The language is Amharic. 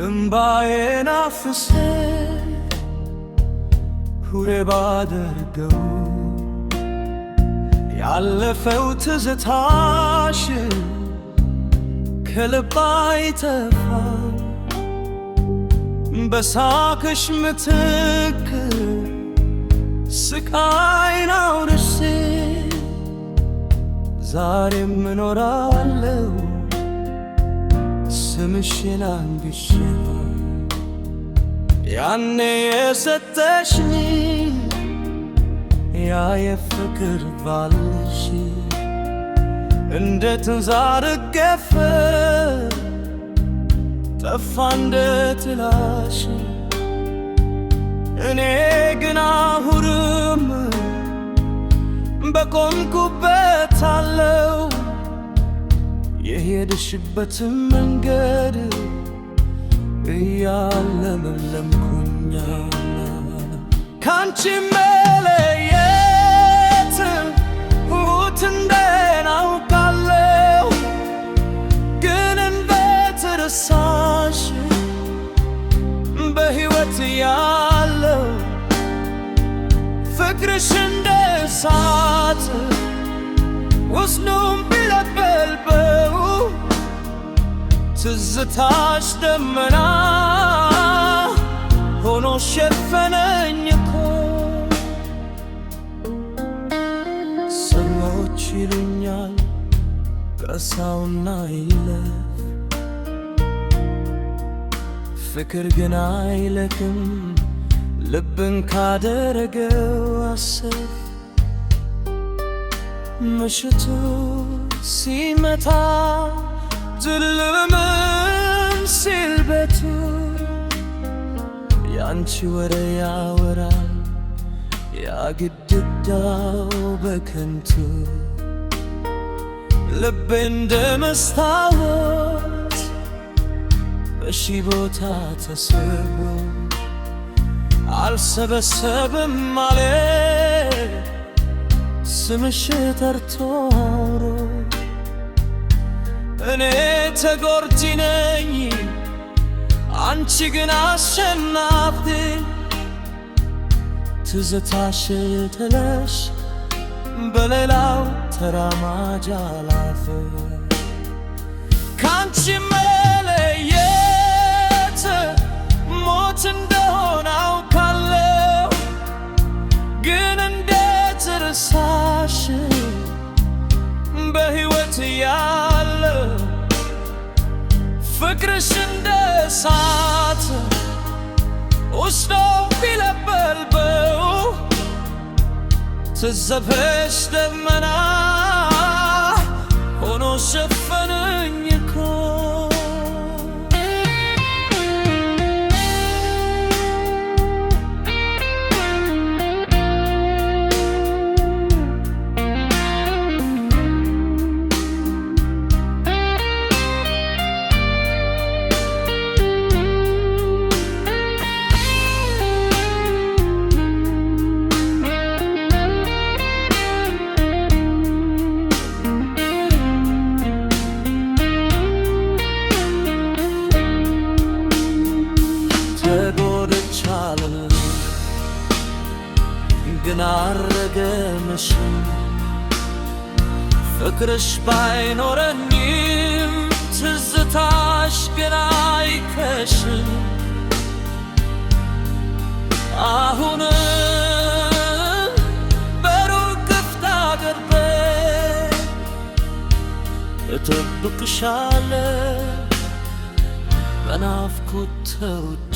እምባዬን አፍስሼ ሁሌ ባደርገው ያለፈው ትዝታሽ ከልብ አይጠፋም። በሳቅሽ ምትክ ስቃይን አውርሼ ዛሬም እኖራለሁ ስምሽን አንግሼ። ያኔ የሰጠሽኝ ያ የፍቅር ባልሽ እንዴት እንዛርገፈ ጠፋ እንደ ጥላሽ። እኔ ግን አሁንም በቆምኩበት አለው የሄድሽበትን መንገድ እያለመለምኩኝ ካንቺ መለየት ሞት እንደናውቃለሁ ግን እንዴት ረሳሽ በሕይወት ያለው ፍቅርሽ እንደ እሳት ውስጡን ቢለበልበው ትዝታሽ ደመና ሆኖ ሸፈነኝ እኮ። ሰዎች ይሉኛል ቀሳውና ይለፍ ፍቅር ግን አይለቅም ልብን ካደረገው አሰፍ። ምሽቱ ሲመታ ድልምን ሲል ቤቱ ያንቺ ወሬ ያወራል ያ ግድግዳው በከንቱ። ልቤ እንደ መስታወት በሺ ቦታ ተስቦ አልሰበሰብም አለ ስምሽ ጠርቶ አውሮ። እኔ ተጎርጂ ነኝ አንቺ ግን አሸናፊ ትዝታሽ ጥለሽ በሌላው ተራማጅ አላፍ። ካንቺ መለየት ሞት እንደሆነ አውቃለሁ ግን እንዴት ረሳሽ በሕይወት ያለው ፍቅርሽ እንደ እሳት ውስጡ ቢለበልበው ትዘብሽ ደመና ሆኖ ሸፈነኝ እኮ። ግን አረገምሽም ፍቅርሽ ባይኖረኝም ትዝታሽ ግን አይከሽም። አሁንም በሩቅ ክፍት አገር እጠብቅሻለሁ በናፍቆት ተውጬ።